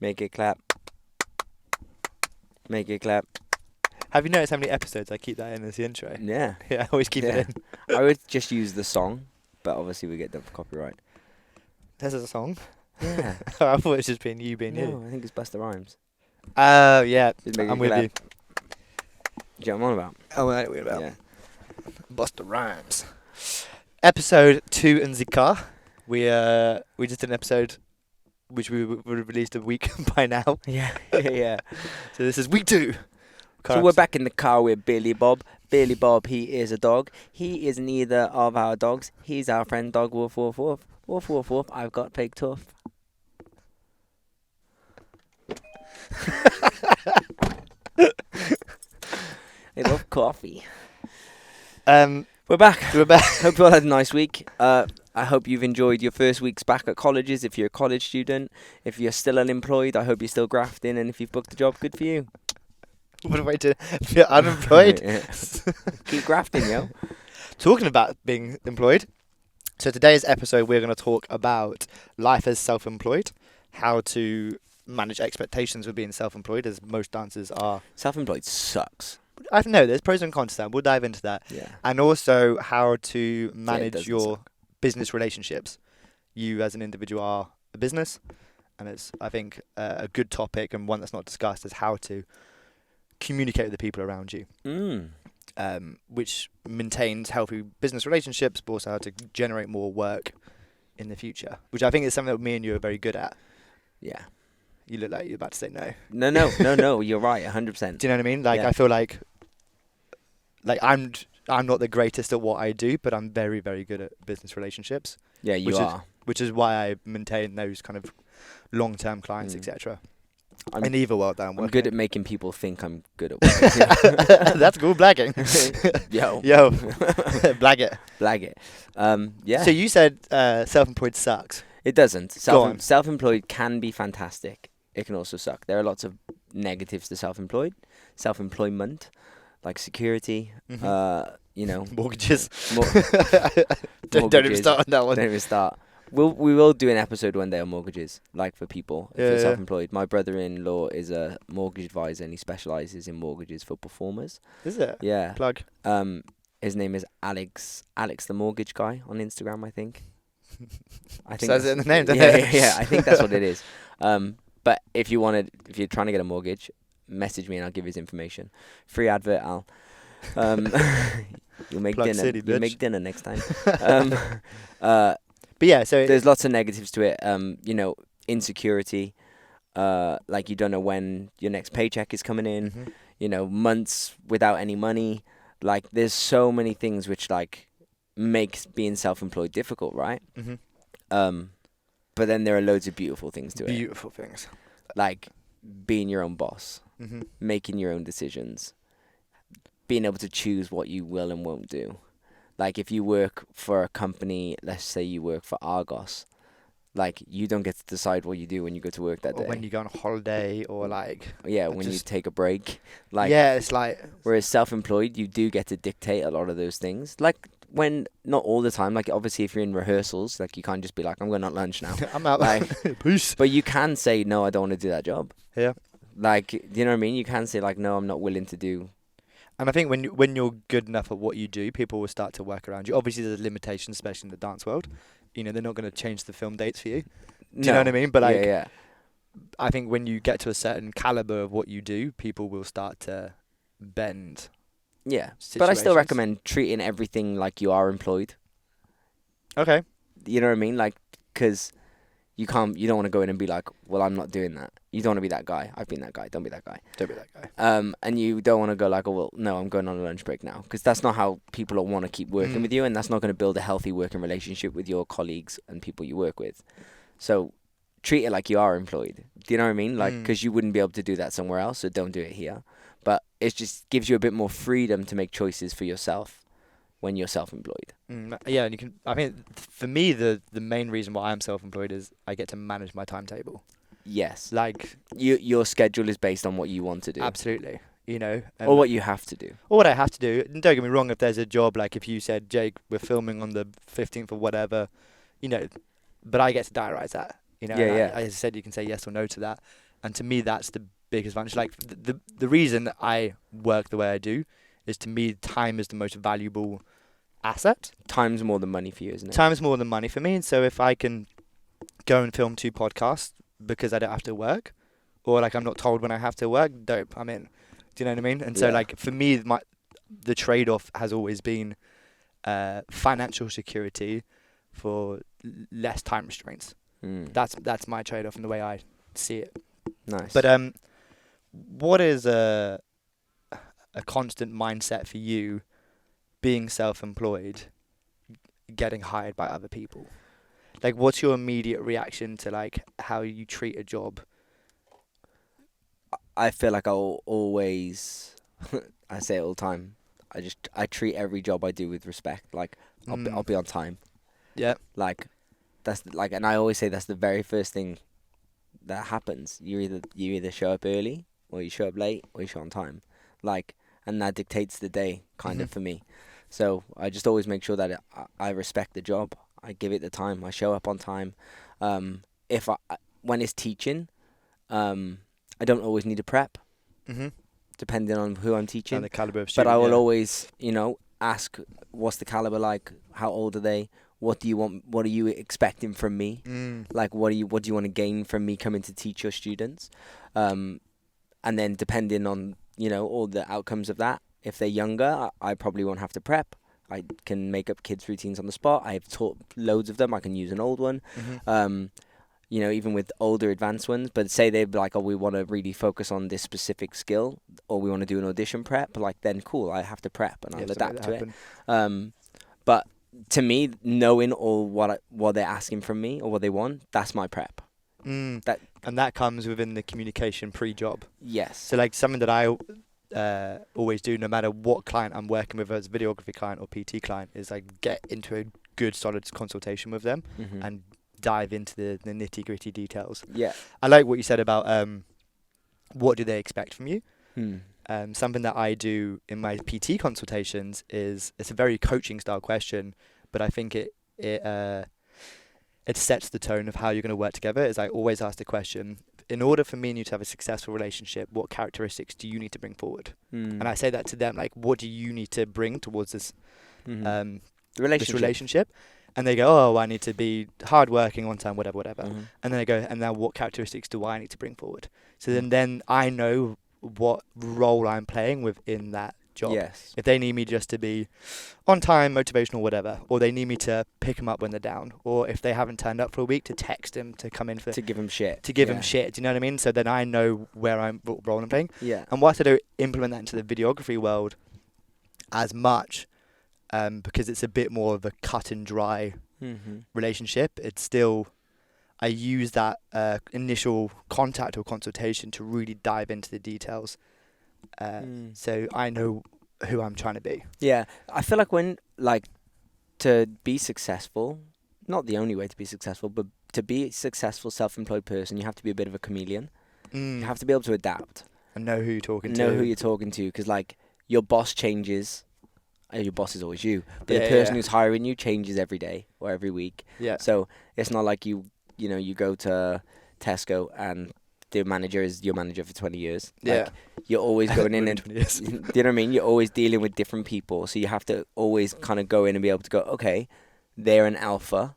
Make it clap. Make it clap. Have you noticed how many episodes I keep that in as the intro? Yeah. Yeah, I always keep Yeah. it in. I would just use the song, but obviously we get done for copyright. This is a song. Yeah. I thought it was just being you being No, you. I think it's Busta Rhymes. Oh, yeah. Just make I'm it with clap. you. Do you know what I'm on about? Oh, I know what you're about. Yeah. Busta Rhymes. Episode 2 in the car. We just did an episode which we would have released a week by now. Yeah. Yeah. So this is week 2. So we're back in the car with Billy Bob. Billy Bob, he is a dog. He is neither of our dogs. He's our friend dog. Woof, woof, woof. Woof, woof, woof. I've got pig tuff. I love coffee. We're back. We're back. Hope you all had a nice week. I hope you've enjoyed your first weeks back at colleges. If you're a college student, if you're still unemployed, I hope you're still grafting. And if you've booked a job, good for you. What a way to feel unemployed. Yeah. Keep grafting, yo. Talking about being employed. So today's episode, we're going to talk about life as self-employed, how to manage expectations with being self-employed, as most dancers are. Self-employed sucks. I don't know, there's pros and cons to that. We'll dive into that. Yeah. And also how to it manage doesn't your suck. business relationships. You as an individual are a business, and it's, I think, a good topic and one that's not discussed is how to communicate with the people around you, which maintains healthy business relationships, but also how to generate more work in the future, which I think is something that me and you are very good at. Yeah. You look like you're about to say no. No. You're right, 100%. Do you know what I mean? Like, Yeah. I feel like I'm not the greatest at what I do, but I'm very, very good at business relationships, Yeah, you which is- are. which is why I maintain those kind of long-term clients, Mm. etc. I'm, In either world that I'm I'm working good in. at making people think I'm good at what I do. That's cool, blagging. Yo. Yo, blag it. Blag it. Yeah. So you said self-employed sucks. It doesn't. Go on. Self-employed can be fantastic. It can also suck. There are lots of negatives to self-employment, like security, Mortgages. Mor- Don't even mortgages. start on that one. Don't even start. We will do an episode one day on mortgages, like for people if Yeah, you're yeah. self-employed. My brother-in-law is a mortgage advisor and he specialises in mortgages for performers. Is it? Yeah. Plug. His name is Alex the mortgage guy on Instagram, I think. Says it in the name, doesn't yeah, it? yeah. I think that's what it is. But if you're trying to get a mortgage, message me and I'll give his information. Free advert, Al. You'll make Plug dinner. City, You'll bitch. make dinner next time. But yeah, so There's lots of negatives to it. Insecurity. Like you don't know when your next paycheck is coming in. Mhm. Months without any money. Like there's so many things which like makes being self-employed difficult, right? Mhm. But then there are loads of beautiful things to it, Beautiful things. like being your own boss, Mhm. making your own decisions, being able to choose what you will and won't do. Like if you work for a company, let's say you work for Argos, like you don't get to decide what you do when you go to work that Or day. when you go on a holiday, or like. Yeah, I when you just- take a break. Like Yeah, it's like. whereas self-employed, you do get to dictate a lot of those things. Like when not all the time. Like obviously, if you're in rehearsals, like you can't just be like, "I'm going on lunch now." I'm out. Like- Peace. But you can say, "No, I don't want to do that job." Yeah. Like, you know what I mean? You can say like, "No, I'm not willing to do." And I think when you're good enough at what you do, people will start to work around you. Obviously, there's limitations, especially in the dance world. They're not going to change the film dates for you. Do you know what I mean? But like, yeah. I think when you get to a certain caliber of what you do, people will start to bend. Yeah. But I still situations. recommend treating everything like you are employed. Okay. You know what I mean? Like, because you don't want to go in and be like, well, I'm not doing that. You don't want to be that guy. I've been that guy. Don't be that guy. Don't be that guy. And you don't want to go like, oh, well, no, I'm going on a lunch break now. Because that's not how people will want to keep working with you. And that's not going to build a healthy working relationship with your colleagues and people you work with. So treat it like you are employed. Do you know what I mean? Like, because you wouldn't be able to do that somewhere else. So don't do it here. But it just gives you a bit more freedom to make choices for yourself when you're self-employed. Yeah, and you can. I mean, for me, the main reason why I'm self-employed is I get to manage my timetable. Yes. Like, Your schedule is based on what you want to do. absolutely. Or what you have to do. Or what I have to do. And don't get me wrong, if there's a job, like if you said, Jake, we're filming on the 15th or whatever, but I get to diarise that. Yeah, and yeah. as I said, you can say yes or no to that. And to me, that's the biggest advantage. Like the reason that I work the way I do is, to me, time is the most valuable asset. Time's more than money for you, isn't it? Time is more than money for me. And so if I can go and film 2 podcasts because I don't have to work, or like I'm not told when I have to work, dope, I'm in. Do you know what I mean? And so like for me, the trade-off has always been financial security for less time restraints. That's my trade-off in the way I see it. Nice. But what is a constant mindset for you being self-employed, getting hired by other people? Like, what's your immediate reaction to like how you treat a job? I feel like I'll always, I say it all the time, I treat every job I do with respect. Like, I'll be on time. Yeah. Like, and I always say that's the very first thing that happens. You either show up early, or you show up late, or you show on time. Like, and that dictates the day, kind of, for me. So I just always make sure that I respect the job. I give it the time. I show up on time. When it's teaching, I don't always need to prep, depending on who I'm teaching. And the caliber of student. But I will always, ask, what's the caliber like? How old are they? What do you want? What are you expecting from me? Like, what do you want to gain from me coming to teach your students? And then depending on, all the outcomes of that, if they're younger, I probably won't have to prep. I can make up kids' routines on the spot. I've taught loads of them. I can use an old one. Even with older advanced ones, but say they're like, oh, we want to really focus on this specific skill, or we want to do an audition prep, like, then cool, I have to prep and I'll adapt to it. But to me, knowing all what they're asking from me or what they want, that's my prep. And that comes within the communication pre-job. Yes. So like something that I always do, no matter what client I'm working with, as a videography client or PT client, is like get into a good solid consultation with them and dive into the nitty-gritty details. Yeah. I like what you said about what do they expect from you. Something that I do in my PT consultations is, it's a very coaching style question, but I think it sets the tone of how you're going to work together. Is I always ask the question, in order for me and you to have a successful relationship, what characteristics do you need to bring forward? And I say that to them, like, what do you need to bring towards this this relationship? And they go, oh, I need to be hardworking, on time, whatever. And then I go, and now what characteristics do I need to bring forward? So then I know what role I'm playing within that job. Yes. If they need me just to be on time, motivational, whatever, or they need me to pick them up when they're down, or if they haven't turned up for a week, to text them to come in to give them shit. To give them shit. Do you know what I mean? So then I know what role I'm playing. Yeah. And whilst I don't implement that into the videography world as much, because it's a bit more of a cut and dry relationship, it's still, I use that initial contact or consultation to really dive into the details, so I know who I'm trying to be. Yeah, I feel like to be successful, not the only way to be successful, but to be a successful self-employed person, you have to be a bit of a chameleon. You have to be able to adapt and know who you're talking to. Know who you're talking to, because like your boss changes. Your boss is always you, but the person who's hiring you changes every day or every week. Yeah. So it's not like you go to Tesco and the manager is your manager for 20 years. Like, you're always going in and, do you know what I mean? You're always dealing with different people. So you have to always kind of go in and be able to go, okay, they're an alpha.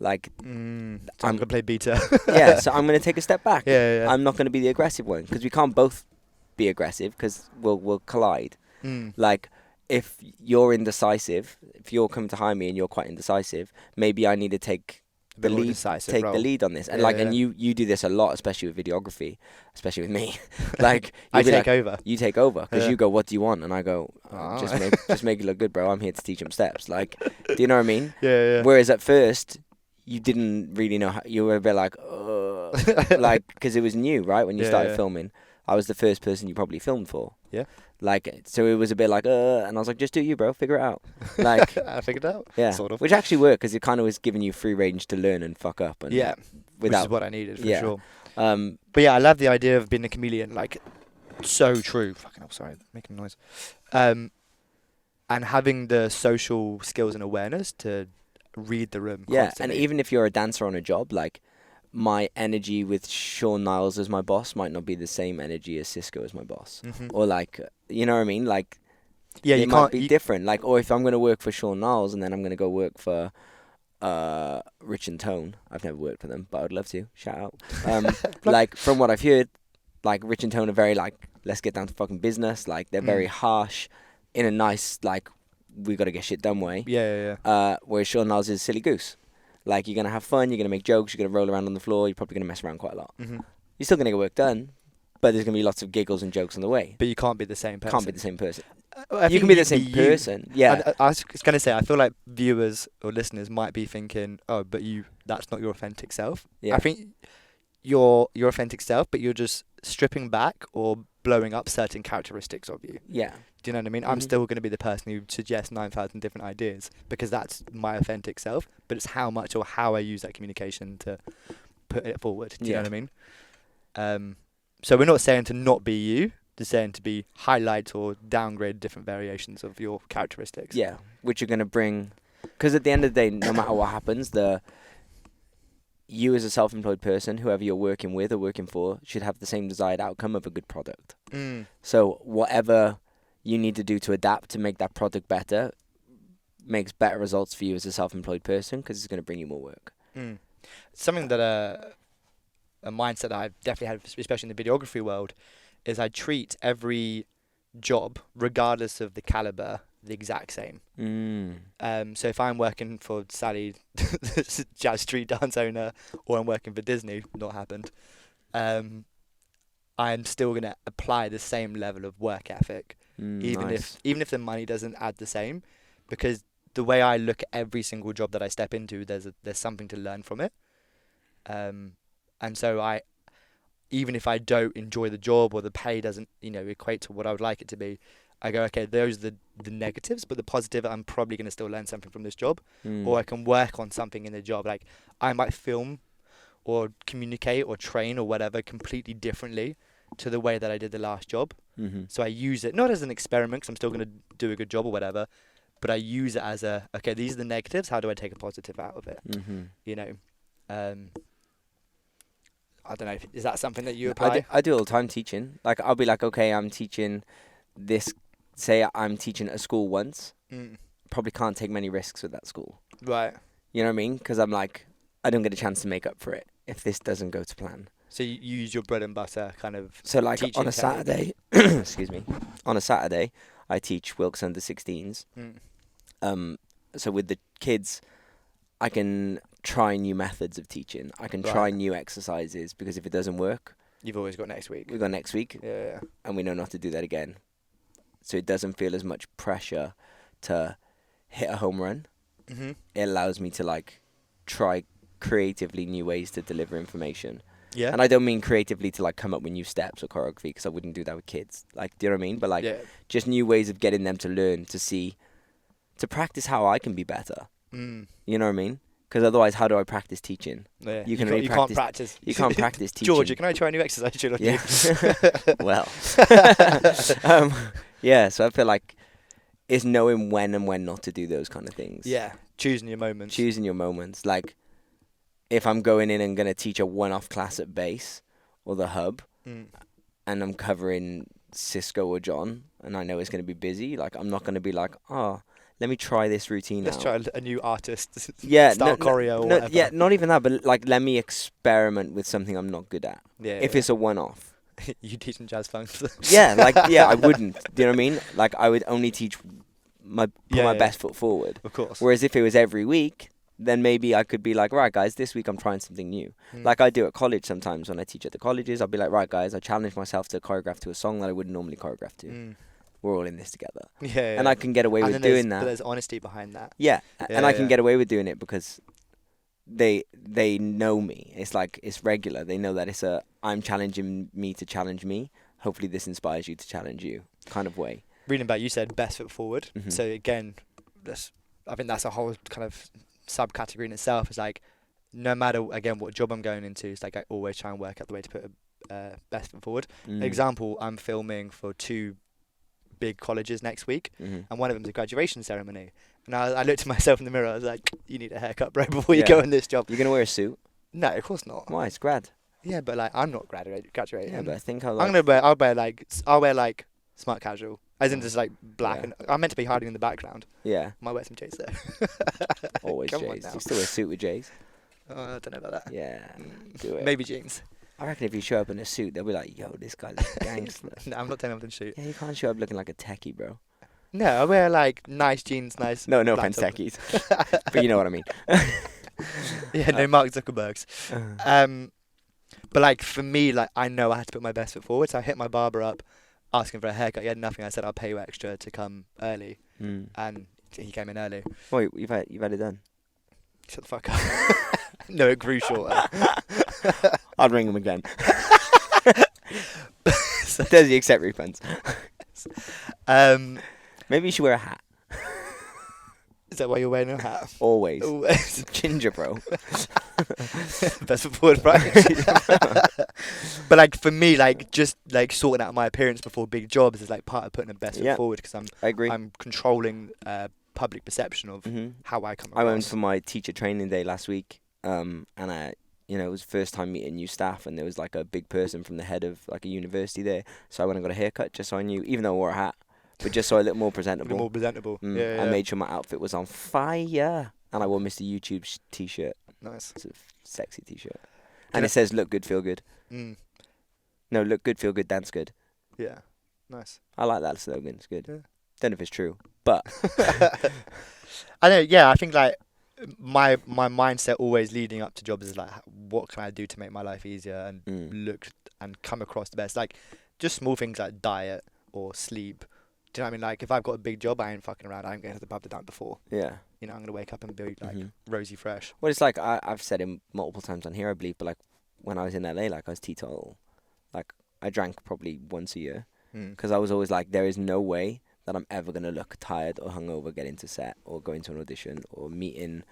Like, so I'm going to play beta. So I'm going to take a step back. I'm not going to be the aggressive one, because we can't both be aggressive, because we'll collide. Like, if you're indecisive, if you're coming to hire me and you're quite indecisive, maybe I need to take the lead on this. And and you do this a lot, especially with videography, especially with me. Like, I take over. You take over, because you go, what do you want? And I go, just make it look good, bro. I'm here to teach them steps. Like, do you know what I mean? Whereas at first, you didn't really know how, you were a bit like, like, because it was new, right? When you started filming, I was the first person you probably filmed for. Yeah. Like, so it was a bit like, and I was like, just do you, bro. Figure it out. Like, I figured it out. Yeah. Sort of. Which actually worked, because it kind of was giving you free range to learn and fuck up. And which is what I needed, for sure. But I love the idea of being a chameleon. Like, so true. Fucking hell, sorry. Making noise. And having the social skills and awareness to read the room constantly. And even if you're a dancer on a job, like, my energy with Sean Niles as my boss might not be the same energy as Cisco as my boss. Or like, you know what I mean? Like, Yeah, they you might can't be different. Like, or if I'm going to work for Sean Niles and then I'm going to go work for Rich and Tone. I've never worked for them, but I would love to. Shout out. Like, from what I've heard, like, Rich and Tone are very, like, let's get down to fucking business. Like, they're very harsh in a nice, like, we got to get shit done way. Yeah. Whereas Sean Niles is silly goose. Like, you're going to have fun, you're going to make jokes, you're going to roll around on the floor, you're probably going to mess around quite a lot. You're still going to get work done, but there's going to be lots of giggles and jokes on the way. But you can't be the same person. Can't be the same person. I You can be the same person. Yeah. I was going to say, I feel like viewers or listeners might be thinking, oh, but that's not your authentic self. Yeah. I think you're your authentic self, but you're just stripping back or blowing up certain characteristics of you. Yeah. Do you know what I mean? I'm still going to be the person who suggests 9,000 different ideas because that's my authentic self, but it's how much or how I use that communication to put it forward. Do you know what I mean? So we're not saying to not be you, just saying to be highlight or downgrade different variations of your characteristics. Yeah, which you're going to bring... Because at the end of the day, no matter what happens, you as a self-employed person, whoever you're working with or working for, should have the same desired outcome of a good product. So whatever you need to do to adapt to make that product better makes better results for you as a self-employed person because it's going to bring you more work. Something that a mindset that I've definitely had, especially in the videography world, is I treat every job, regardless of the caliber, the exact same. So if I'm working for Sally, jazz street dance owner, or I'm working for Disney, not happened, I'm still going to apply the same level of work ethic, even if the money doesn't add the same, because the way I look at every single job that I step into, there's something to learn from it. And so even if I don't enjoy the job or the pay doesn't, equate to what I would like it to be, I go, okay, those are the negatives, but the positive, I'm probably going to still learn something from this job, or I can work on something in the job. Like I might film or communicate or train or whatever completely differently to the way that I did the last job. So I use it not as an experiment because I'm still going to do a good job or whatever, but I use it as okay, these are the negatives. How do I take a positive out of it? I don't know. Is that something that you apply? I do all the time teaching. Like I'll be like, okay, I'm teaching this. Say I'm teaching at a school once. Probably can't take many risks with that school. Right. You know what I mean? Because I'm like, I don't get a chance to make up for it if this doesn't go to plan. So you use your bread and butter kind of. So like on a Saturday, excuse me, on a Saturday, I teach Wilkes under 16s. So with the kids, I can try new methods of teaching. I can try new exercises because if it doesn't work, you've always got next week. We've got next week. Yeah. And we know not to do that again. So it doesn't feel as much pressure to hit a home run. It allows me to like try creatively new ways to deliver information. Yeah. And I don't mean creatively to like come up with new steps or choreography because I wouldn't do that with kids. Like, do you know what I mean? But like just new ways of getting them to learn, to practice how I can be better. You know what I mean? Because otherwise, how do I practice teaching? Yeah. You can't practice. You can't practice teaching. Georgia, can I try a new exercise? Yeah. Well. Yeah, so I feel like it's knowing when and when not to do those kind of things. Yeah, choosing your moments. Choosing your moments. Like, if I'm going in and going to teach a one-off class at base or the hub, and I'm covering Cisco or John, and I know it's going to be busy, like, I'm not going to be like, let me try this routine Let's try a new artist style choreo or whatever. Yeah, not even that, but like, let me experiment with something I'm not good at. Yeah. If it's a one-off. You teaching jazz funk? I wouldn't. Do you know what I mean? Like, I would only teach my best foot forward. Of course. Whereas if it was every week, then maybe I could be like, right, guys, this week I'm trying something new. Like I do at college sometimes when I teach at the colleges. I'll be like, right, guys, I challenge myself to choreograph to a song that I wouldn't normally choreograph to. We're all in this together. Yeah. And I can get away with doing that. But there's honesty behind that. Yeah. And I can get away with doing it because they know me. It's like, it's regular. They know that I'm challenging me to challenge me. Hopefully this inspires you to challenge you kind of way. Reading about you said best foot forward. So again, I think that's a whole kind of subcategory in itself. It's like, no matter, again, what job I'm going into, it's like I always try and work out the way to put a best foot forward. Example, I'm filming for 2 big colleges next week, and one of them's a graduation ceremony. And I looked at myself in the mirror, I was like, you need a haircut, bro, before you go on this job. You're going to wear a suit? No, of course not. Why? It's grad. Yeah, but like I'm not graduating. Yeah, but I think I'll I'll wear like smart casual, as in just like black, Yeah. and I'm meant to be hiding in the background. Yeah. Might wear some J's though. Always Come on J's. now. You still wear a suit with J's? I don't know about that. Yeah. Do it. Maybe jeans. I reckon if you show up in a suit, they'll be like, yo, this guy's a gangster. No, I'm not telling them to shoot. Yeah, you can't show up looking like a techie, bro. No, I wear like nice jeans, nice. No offense, laptop. techies. But you know what I mean. Yeah, no Mark Zuckerbergs. But like for me, like I know I had to put my best foot forward. So I hit my barber up, asking for a haircut. He had nothing. I said I'll pay you extra to come early, and he came in early. Wait, you've had it done? Shut the fuck up. No, it grew shorter. I'd ring him again. Does he accept refunds? Maybe you should wear a hat. Is that why you're wearing a hat? Always. Always. Ginger, bro. Best foot forward, right? But like for me, like just like sorting out my appearance before big jobs is like part of putting the best foot forward, because I agree. I'm controlling public perception of how I come across. I went for my teacher training day last week, and it was first time meeting new staff, and there was like a big person from the head of like a university there. So I went and got a haircut just so I knew, even though I wore a hat, but just so I looked more presentable. More presentable. Yeah. I made sure my outfit was on fire, and I wore Mr. YouTube's t-shirt. Nice. It's a sexy t-shirt, and it says "Look good, feel good." No, look good, feel good, dance good. Yeah. Nice. I like that slogan. It's good. Yeah. Don't know if it's true, but I know. Yeah, I think like my mindset always leading up to jobs is like, what can I do to make my life easier and look and come across the best? Like just small things like diet or sleep. Do you know what I mean? Like if I've got a big job, I ain't fucking around. I ain't going to the pub the night before. yeah. You know, I'm gonna wake up and be like rosy fresh. Well, it's like I've said it multiple times on here, I believe, but like when I was in LA, like I was teetotal. Like I drank probably once a year because I was always like, there is no way that I'm ever gonna look tired or hungover getting to set or going to an audition or meeting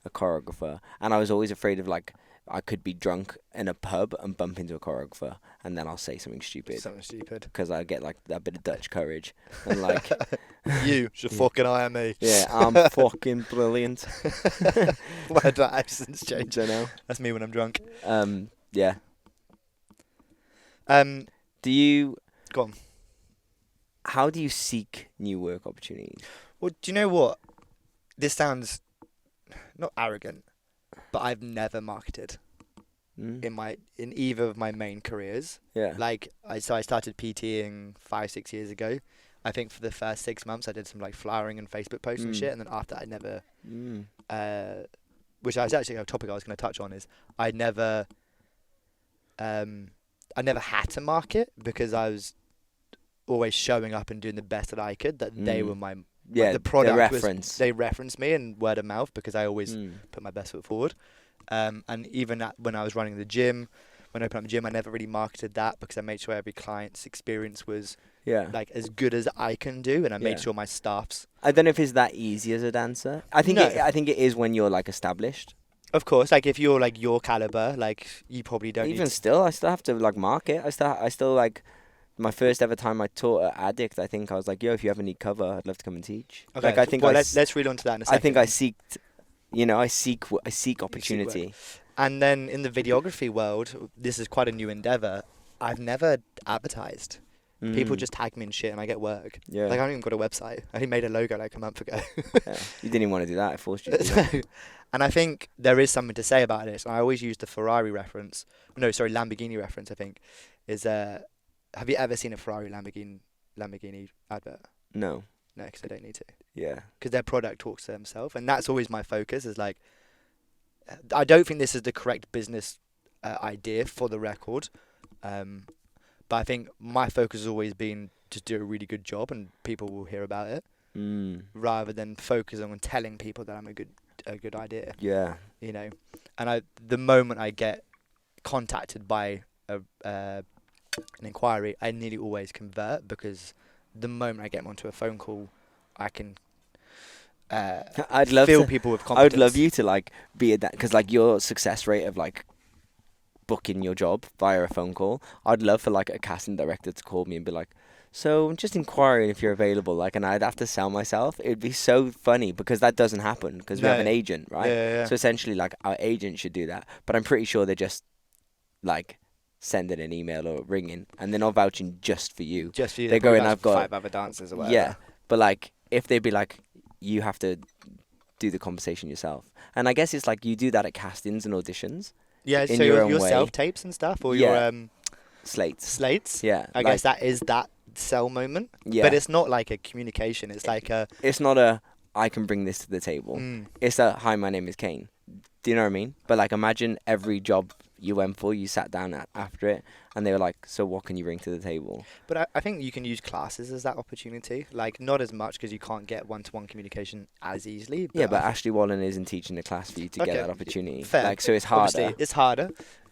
a choreographer. And I was always afraid of like I could be drunk in a pub and bump into a choreographer, and then I'll say something stupid. Something stupid. Because I get like that bit of Dutch courage and like you should fucking hire me. yeah, I'm fucking brilliant. Why did that accent's change? Don't know. That's me when I'm drunk. Yeah. Do you Go on. How do you seek new work opportunities? Well, do you know what? This sounds not arrogant, but I've never marketed in either of my main careers. Yeah. Like I started PTing 5-6 years ago. I think for the first 6 months I did some like flyering and Facebook posts and shit, and then after I never which is actually a topic I was going to touch on, is I never had to market because I was always showing up and doing the best that I could. That they were my the product the reference. they referenced me and word of mouth because I always put my best foot forward. And even when I was running the gym, when I opened up the gym, I never really marketed that because I made sure every client's experience was like as good as I can do, and I made sure my staff's. I don't know if it's that easy as a dancer. I think I think it is when you're like established. Of course, like if you're like your caliber, like you probably don't. Even still, I still have to like market. I still like. My first ever time I taught at Addict, I think I was like, "Yo, if you ever need cover, I'd love to come and teach." Okay, like I think let's read on to that in a second. I think I seek opportunity. And then in the videography world, this is quite a new endeavor. I've never advertised. People just tag me in shit and I get work. Yeah. Like I haven't even got a website. I only made a logo like a month ago. Yeah. You didn't even want to do that. I forced you to do that. And I think there is something to say about this. I always use the Ferrari reference. No, sorry, Lamborghini reference, I think. Have you ever seen a Ferrari Lamborghini advert? No. No, because I don't need to. Yeah. Because their product talks to themselves. And that's always my focus, is like, I don't think this is the correct business idea for the record. But I think my focus has always been to do a really good job and people will hear about it, rather than focus on telling people that I'm a good idea. Yeah. You know, and the moment I get contacted by an inquiry, I nearly always convert, because the moment I get them onto a phone call, I can fill people with confidence. I would love you to like be at that, because like your success rate of like booking your job via a phone call. I'd love for like a casting director to call me and be like, so I'm just inquiring if you're available, like, and I'd have to sell myself. It'd be so funny because that doesn't happen because we have an agent, right? Yeah. So essentially, like, our agent should do that. But I'm pretty sure they're just like sending an email or ringing, and they're not vouching just for you. Just for you. They're going, I've got 5 other dancers or whatever. Yeah, but like if they'd be like, you have to do the conversation yourself, and I guess it's like you do that at castings and auditions. Yeah, in so your own your way. self-tapes and stuff, or Yeah. your Slates. Yeah, I guess that is that sell moment. Yeah. But it's not like a communication. It's like a... It's not a, I can bring this to the table. It's a, hi, my name is Kane. Do you know what I mean? But like, imagine every job you went for, you sat down after it, and they were like, so what can you bring to the table? But I think you can use classes as that opportunity. Like, not as much because you can't get one-to-one communication as easily. But Yeah, but Ashley Wallen isn't teaching a class for you to get Okay, that opportunity. fair. Like, so it's harder. Obviously, it's harder.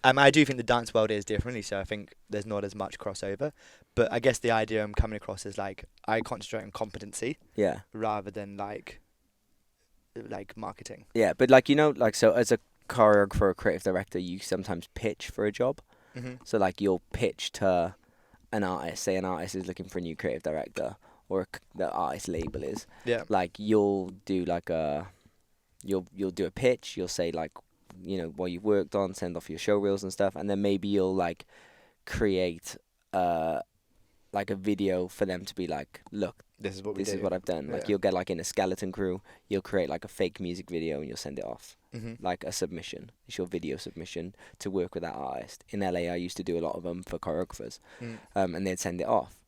I do think the dance world is differently, so I think there's not as much crossover. But I guess the idea I'm coming across is like I concentrate on competency Yeah. rather than like marketing. Yeah, but like, you know, like, so as a choreographer or creative director, you sometimes pitch for a job. Mm-hmm. So like, you'll pitch to an artist. Say an artist is looking for a new creative director, or the artist label is. Yeah. Like, you'll do like you'll do a pitch. You'll say like, you know, what you've worked on, send off your show reels and stuff, and then maybe you'll like create like a video for them to be like, look, This is what this is what I've done. Like, Yeah. you'll get like in a skeleton crew, you'll create like a fake music video and you'll send it off. Mm-hmm. Like a submission. It's your video submission to work with that artist. In LA, I used to do a lot of them for choreographers, and they'd send it off.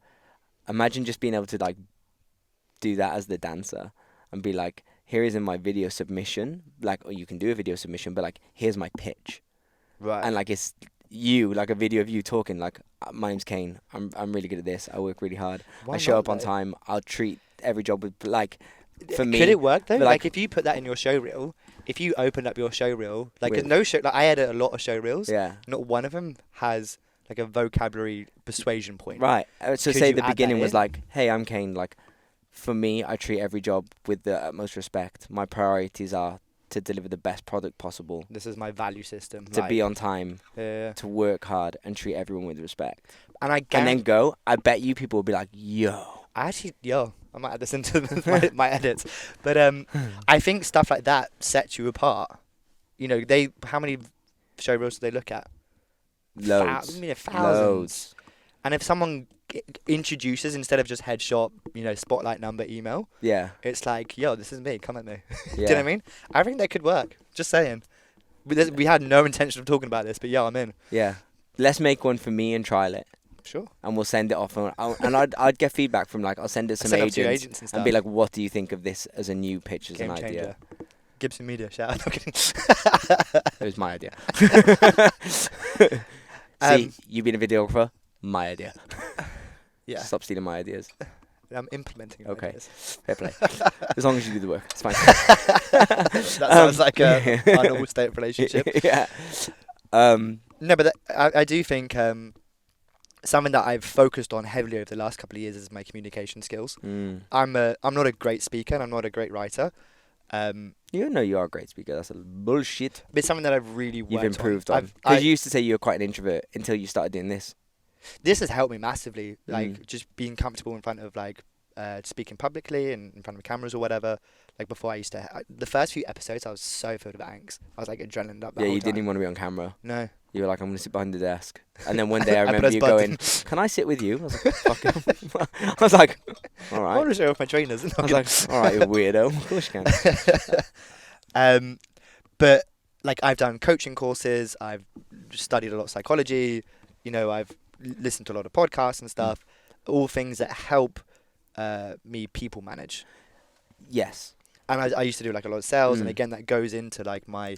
Imagine just being able to like do that as the dancer and be like, here is in my video submission, like, or you can do a video submission, but like, here's my pitch. Right. And like, it's you, like a video of you talking like, my name's Kane, I'm really good at this, I work really hard, I show up on time, I'll treat every job with, like, for me. Could it work though? Like, Like if you put that in your show reel, if you opened up your show reel, like With- no show, like I edit a lot of show reels. Yeah. Not one of them has like a vocabulary persuasion point. Right. So Could say you the add that beginning was in? like, hey, I'm Kane, like, for me, I treat every job with the utmost respect. My priorities are to deliver the best product possible, This is my value system. to like, be on time, Yeah. to work hard, and treat everyone with respect. And I And guarantee, then go, I bet you people will be like, yo. I might add this into my edits, but I think stuff like that sets you apart. You know, how many show reels do they look at? Loads. Thousands. Loads. And if someone introduces instead of just headshot, spotlight number, email, Yeah. it's like, yo, this is me, come at me. Yeah. Do you know what I mean? I think that could work. Just saying. We had no intention of talking about this, but yeah, I'm in. Yeah. Let's make one for me and trial it. Sure. And we'll send it off. And I'd get feedback from, like, I'll send it to some Send it off to your agents, agents and and be stuff. like, what do you think of this as a new pitch, as Game an idea? changer. Gibson Media, shout out. No, kidding. It was my idea. Um, See, you being a videographer, my idea. Yeah. Stop stealing my ideas. I'm implementing your Okay. ideas. Fair play. As long as you do the work, it's fine. That sounds like a normal state of relationship. Yeah. No, but I do think something that I've focused on heavily over the last couple of years is my communication skills. I'm not a great speaker and I'm not a great writer. You know you are a great speaker. That's a bullshit. But it's something that I've really worked You've improved on. on. Because you used to say you were quite an introvert until you started doing this. This has helped me massively, like just being comfortable in front of like speaking publicly and in front of cameras or whatever. Like before, I used to the first few episodes, I was so filled with angst. I was like adrenaline up. Yeah, you didn't even want to be on camera. No. You were like, I'm going to sit behind the desk. And then one day I I remember pressed you button. going, can I sit with you? I was like, fuck it. I was like, all I right. want to show off my trainers. I was like, all right, you weirdo. Of course you can. But like I've done coaching courses. I've studied a lot of psychology. I've listened to a lot of podcasts and stuff. All things that help me people manage. Yes. And I used to do like a lot of sales, and again that goes into like my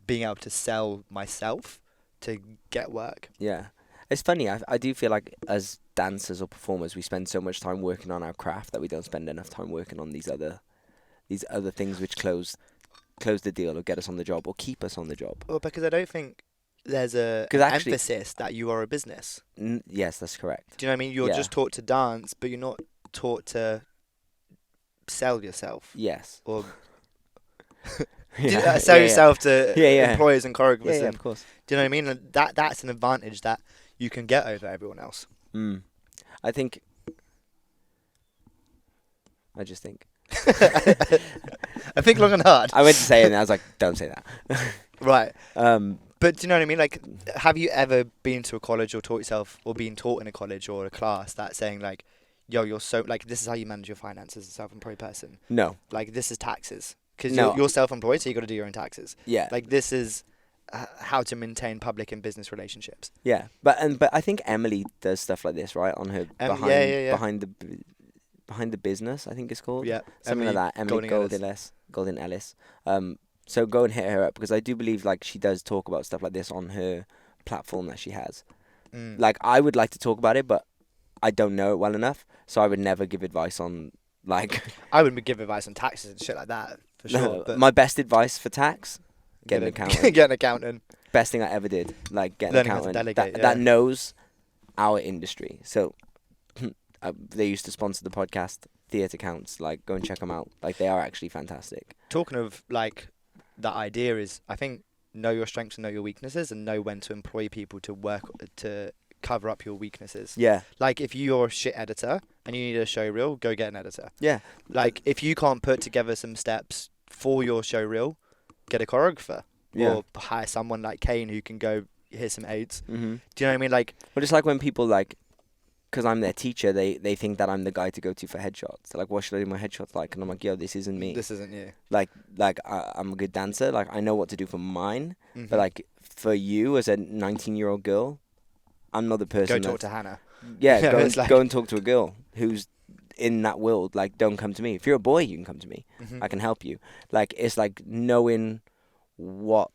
being able to sell myself to get work. Yeah. It's funny. I do feel like as dancers or performers, we spend so much time working on our craft that we don't spend enough time working on these other things which close the deal or get us on the job or keep us on the job. Well, because I don't think there's an actually- emphasis that you are a business. Yes, that's correct. Do you know what I mean? You're Yeah. just taught to dance, but you're not taught to sell yourself. Yes. Or sell yourself to Yeah. employers and choreographers. Yeah, of course. Do you know what I mean? And that's an advantage that you can get over everyone else. I think. I just think. I think long and hard. I went to say it and I was like, don't say that. Right. But do you know what I mean? Like, have you ever been to a college or taught yourself or been taught in a college or a class that's saying like, yo, you're so, like, this is how you manage your finances as a self-employed person. No. Like, this is taxes. Because No. you're self-employed, so you got to do your own taxes. Yeah. Like, this is how to maintain public and business relationships. Yeah. But I think Emily does stuff like this, right? On her behind the business, I think it's called. Yeah. Something like that. Emily Golden Ellis. So go and hit her up, because I do believe like she does talk about stuff like this on her platform that she has. Like, I would like to talk about it, but I don't know it well enough, so I would never give advice on like. I wouldn't give advice on taxes and shit like that for sure. No, But my best advice for tax: get an accountant. Get an accountant. Best thing I ever did, like get an Learning how to accountant delegate, that knows our industry. So they used to sponsor the podcast, Theatre Counts. Like, go and check them out. Like, they are actually fantastic. Talking of like, that idea is, I think, know your strengths and know your weaknesses, and know when to employ people to work to cover up your weaknesses. Yeah. Like, if you're a shit editor and you need a show reel, go get an editor. Yeah. Like, if you can't put together some steps for your show reel, get a choreographer. Yeah. Or hire someone like Kane who can go, here's some aids. Mm-hmm. Do you know what I mean? Like, Well, it's like when people, like, because I'm their teacher, they think that I'm the guy to go to for headshots. They're like, what should I do my headshots like? And I'm like, yo, this isn't me. this isn't you. Like I'm a good dancer. Like, I know what to do for mine. Mm-hmm. But, like, for you as a 19-year-old girl, I'm not the person. Go talk to Hannah. Yeah, go and talk to a girl who's in that world. Like, don't come to me. If you're a boy, you can come to me. Mm-hmm. I can help you. Like, it's like knowing what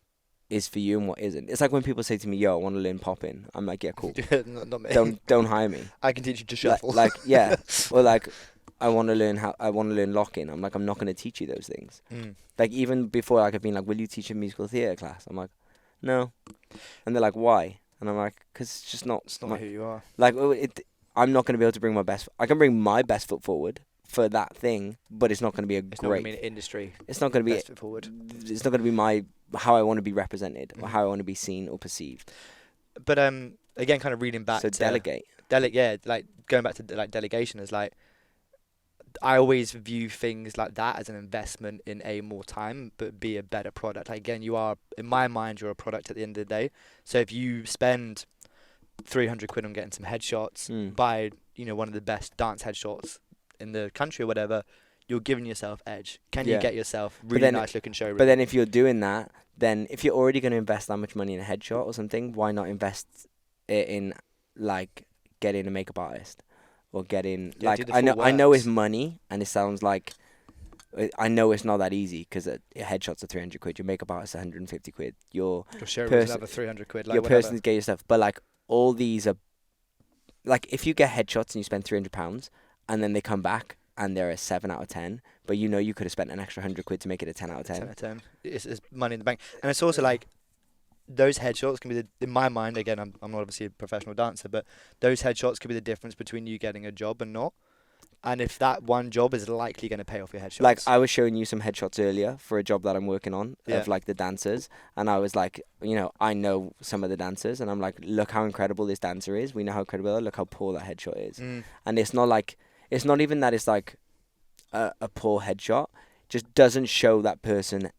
is for you and what isn't. It's like when people say to me, yo, I want to learn popping. I'm like, yeah, cool. not me. Don't hire me. I can teach you to shuffle. Like yeah. Or like, I want to learn locking. I'm like, I'm not going to teach you those things. Like, even before, like, I've been like, will you teach a musical theatre class? I'm like, no. And they're like, why? And I'm like, because it's just not. It's not who you are. Like, I'm not going to be able to bring my best. I can bring my best foot forward for that thing, but it's not going to be It's not going to be an industry. It's not going to be best foot forward. It's not going to be how I want to be represented or how I want to be seen or perceived. But again, kind of reading back. So to delegate. Yeah, like going back to like delegation is like, I always view things like that as an investment in more time, but be a better product. Like, again, you are, in my mind, you're a product at the end of the day. So if you spend 300 quid on getting some headshots, buy, one of the best dance headshots in the country or whatever, you're giving yourself edge. Can you get yourself really nice looking showroom? But then if you're doing that, then if you're already going to invest that much money in a headshot or something, why not invest it in, like, getting a makeup artist or getting I know it's money, and it sounds like, I know it's not that easy, because headshots are 300 quid, your makeup artist 150 quid, your showroom is another 300 quid. Like, your whatever. person's get your stuff, but like all these are, like, if you get headshots and you spend £300 and then they come back and they're a 7 out of 10, but you could have spent an extra 100 quid to make it a 10 out of 10. 10 out of 10. It's money in the bank. And it's also like, those headshots can be, in my mind, again, I'm not obviously a professional dancer, but those headshots could be the difference between you getting a job and not. And if that one job is likely going to pay off your headshots. Like, I was showing you some headshots earlier for a job that I'm working on of, like, the dancers. And I was like, I know some of the dancers. And I'm like, look how incredible this dancer is. We know how incredible they are. Look how poor that headshot is. And it's not like, it's not even that it's like a poor headshot. It just doesn't show that person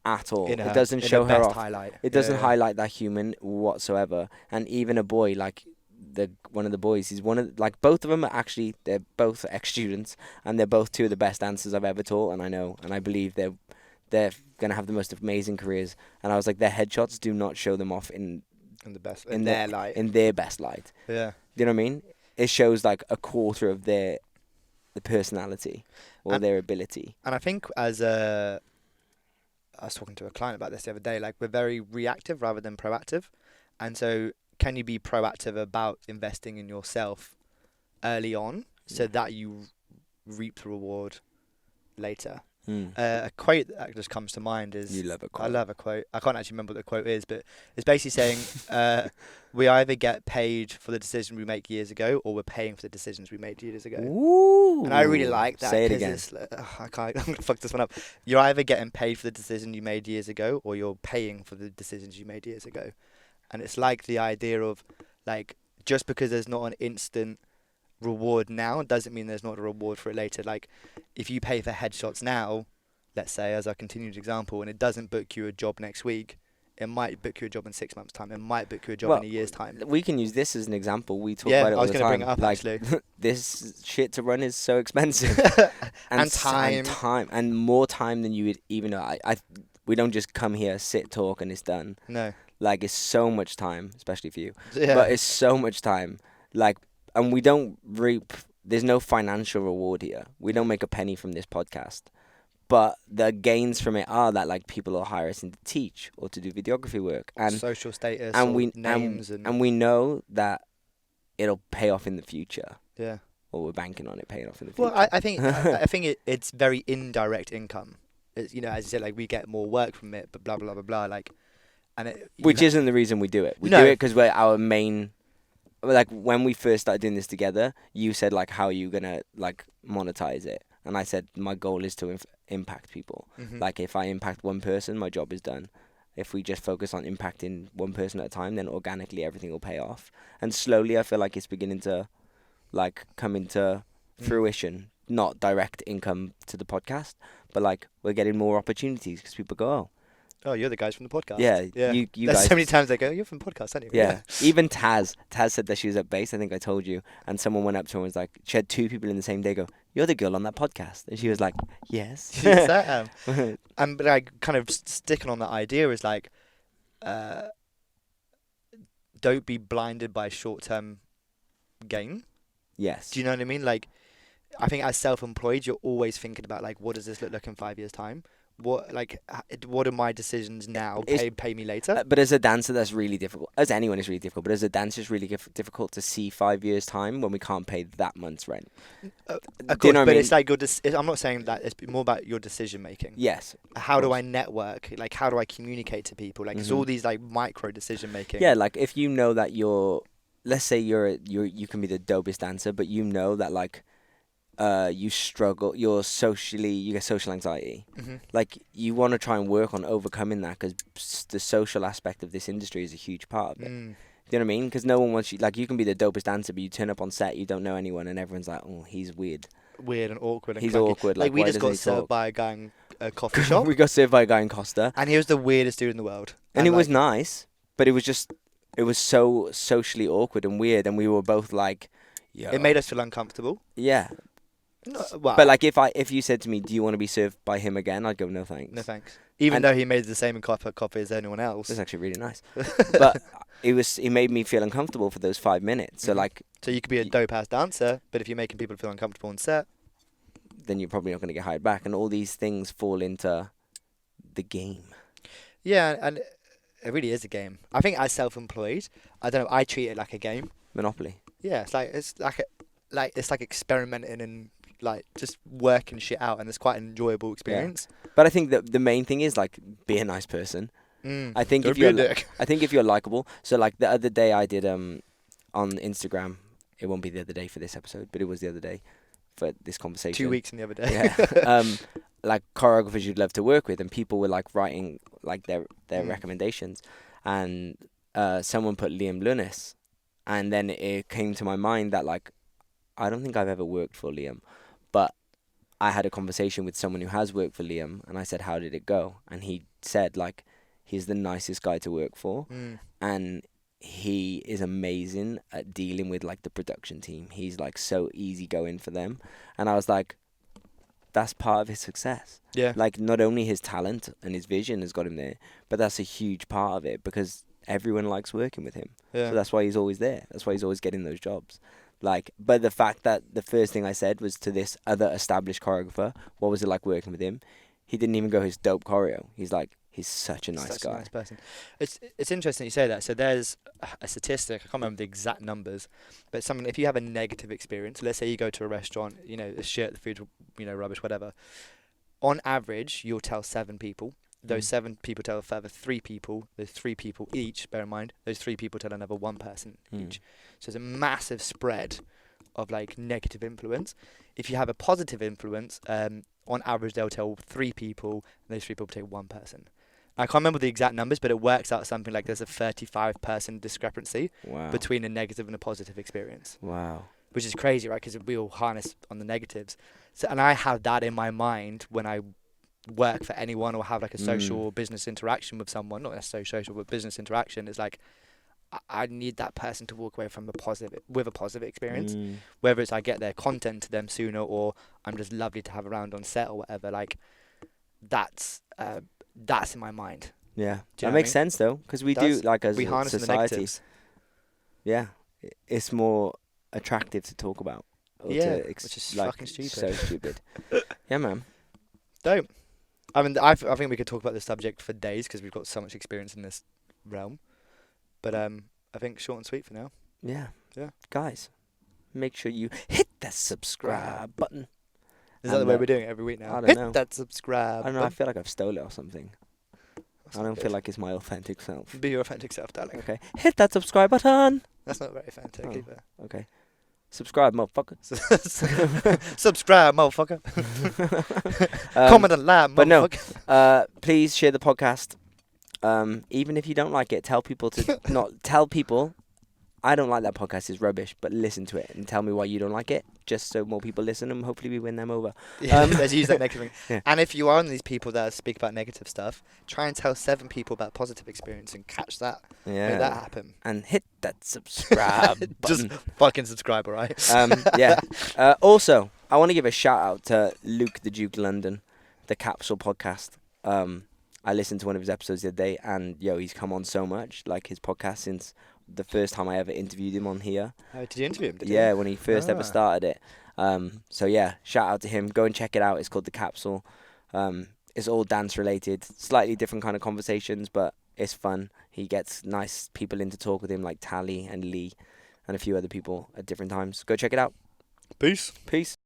at all. It doesn't show her off. Highlight. It doesn't highlight that human whatsoever. And even a boy, like, one of the boys, he's one of, like, both of them are actually, they're both ex-students, and they're both two of the best dancers I've ever taught, and I know, and I believe they're going to have the most amazing careers. And I was like, their headshots do not show them off in their light. In their best light. Yeah. Do you know what I mean? It shows like a quarter of the personality or their ability. And I think I was talking to a client about this the other day, like, we're very reactive rather than proactive. And so, can you be proactive about investing in yourself early on so that you reap the reward later? A quote that just comes to mind is... You love a quote. I love a quote. I can't actually remember what the quote is, but it's basically saying we either get paid for the decision we make years ago, or we're paying for the decisions we made years ago. Ooh. And I really like that. Say it again. It's, I can't. I'm gonna fuck this one up. You're either getting paid for the decision you made years ago, or you're paying for the decisions you made years ago. And it's like the idea of, like, just because there's not an instant reward now doesn't mean there's not a reward for it later. Like, if you pay for headshots now, let's say as a continued example, and it doesn't book you a job next week, it might book you a job in 6 months' time. It might book you a job in a year's time. We can use this as an example. We talk about it all the time. I was going to bring it up, like, actually. This shit to run is so expensive. and time. And more time than you would even know. We don't just come here, sit, talk, and it's done. No. Like, it's so much time, especially for you. Yeah. But it's so much time. Like, and we don't reap... There's no financial reward here. We don't make a penny from this podcast. But the gains from it are that, like, people will hire us in to teach or to do videography work, and social status, and names, and we know that it'll pay off in the future. Yeah. Or we're banking on it paying off in the future. Well, I think I think it's very indirect income. It's, you know, as you said, like, we get more work from it, but blah blah blah blah. Like, and which isn't the reason we do it. We do it because we're our main. Like, when we first started doing this together, you said, like, how are you gonna, like, monetize it? And I said, my goal is to impact people. Mm-hmm. Like, if I impact one person, my job is done. If we just focus on impacting one person at a time, then organically everything will pay off. And slowly, I feel like it's beginning to, like, come into fruition. Not direct income to the podcast, but, like, we're getting more opportunities because people go, oh, you're the guys from the podcast. Yeah. You There's guys. so many times they go, you're from the podcast, aren't you? Yeah. Even Taz said that she was at base. I think I told you. And someone went up to her and was like, she had 2 people in the same day go, you're the girl on that podcast. And she was like, yes. Yes, I am. And but, like, kind of sticking on that idea is, like, don't be blinded by short-term gain. Yes. Do you know what I mean? Like, I think as self-employed, you're always thinking about, like, what does this look like in 5 years' time? What are my decisions now? Pay me later. But as a dancer, that's really difficult. As anyone, is really difficult. But as a dancer, it's really difficult to see 5 years' time when we can't pay that month's rent. Of course, you know but it's like I'm not saying that. It's more about your decision making. Yes. How do I network? Like, how do I communicate to people? Like, it's all these, like, micro decision making. Yeah, like, if you know that let's say you can be the dopest dancer, but you know that, like, you struggle, you get social anxiety. Mm-hmm. Like, you want to try and work on overcoming that because the social aspect of this industry is a huge part of it. Do you know what I mean? Because no one wants you, like, you can be the dopest dancer, but you turn up on set, you don't know anyone, and everyone's like, oh, he's weird. Weird and awkward. And he's clunky. Awkward. Like, we why just got doesn't he served talk? by a guy in a coffee shop. We got served by a guy in Costa. And he was the weirdest dude in the world. And it was nice, but it was so socially awkward and weird, and we were both like, yo. It made us feel uncomfortable. Yeah. No, well, but, like, if you said to me, do you want to be served by him again, I'd go, no thanks. No thanks. Even though he made the same cup of coffee as anyone else. It's actually really nice. But it made me feel uncomfortable for those 5 minutes. So, like... So you could be a dope-ass dancer, but if you're making people feel uncomfortable on set... then you're probably not going to get hired back. And all these things fall into the game. Yeah, and it really is a game. I think as self-employed, I don't know, I treat it like a game. Monopoly. Yeah, it's like experimenting and, like, just working shit out, and it's quite an enjoyable experience. Yeah. But I think that the main thing is, like, be a nice person. I think if you're likable. So, like, the other day I did on Instagram. It won't be the other day for this episode, but it was the other day for this conversation. 2 weeks in the other day. Yeah. Like, choreographers you'd love to work with, and people were, like, writing, like, their recommendations, and someone put Liam Lunis, and then it came to my mind that, like, I don't think I've ever worked for Liam, but I had a conversation with someone who has worked for Liam, and I said, how did it go? And he said, like, he's the nicest guy to work for, and he is amazing at dealing with, like, the production team. He's, like, so easygoing for them. And I was like, that's part of his success. Yeah. Like, not only his talent and his vision has got him there, but that's a huge part of it because everyone likes working with him. Yeah. So that's why he's always there. That's why he's always getting those jobs. Like, but the fact that the first thing I said was to this other established choreographer, what was it like working with him? He didn't even go his dope choreo. He's like, he's such a nice guy. A nice person. It's interesting you say that. So there's a statistic, I can't remember the exact numbers, but if you have a negative experience, let's say you go to a restaurant, you know, it's shit, the food's, you know, rubbish, whatever, on average, you'll tell 7 people. Those 7 people tell a further 3 people. Those 3 people each, bear in mind, those 3 people tell another 1 person each. So it's a massive spread of like negative influence. If you have a positive influence, on average they'll tell 3 people, and those 3 people tell 1 person. I can't remember the exact numbers, but it works out something like there's a 35% discrepancy between a negative and a positive experience. Wow. Which is crazy, right? Because we all harness on the negatives. So, and I have that in my mind when I work for anyone or have like a social or business interaction with someone, not necessarily social, but business interaction. It's like, I need that person to walk away from with a positive experience. Whether it's I get their content to them sooner or I'm just lovely to have around on set or whatever, like that's in my mind. Yeah, that makes sense though, because we do, like, as we a harness society. Yeah, it's more attractive to talk about. Yeah, which is like, fucking stupid. So stupid. Yeah, man. Don't. I mean, I think we could talk about this subject for days because we've got so much experience in this realm. But I think short and sweet for now. Yeah. Yeah. Guys, make sure you hit that subscribe button. Is that the way we're doing it every week now? I don't know. Hit that subscribe. I don't know. I feel like I've stolen it or something. I don't feel like it's my authentic self. Be your authentic self, darling. Okay. Hit that subscribe button. That's not very authentic either. Okay. Subscribe, motherfucker. Subscribe, motherfucker. Comment and like, motherfucker. But no, please share the podcast. Even if you don't like it, tell people to not tell people. I don't like that podcast. It's rubbish. But listen to it and tell me why you don't like it, just so more people listen and hopefully we win them over. Yeah, let's use that negative thing. Yeah. And if you are one of these people that speak about negative stuff, try and tell 7 people about positive experience and catch that. Yeah. Make that happen. And hit that subscribe button. Just fucking subscribe, alright? Yeah. Also, I want to give a shout out to Luke the Duke London, the Capsule podcast. I listened to one of his episodes the other day, and he's come on so much, like his podcast, since the first time I ever interviewed him on here. Did you interview him? Yeah, when he first ever started it. So yeah, shout out to him. Go and check it out. It's called The Capsule. It's all dance related, slightly different kind of conversations, but it's fun. He gets nice people in to talk with him, like Tally and Lee and a few other people at different times. Go check it out. Peace. Peace.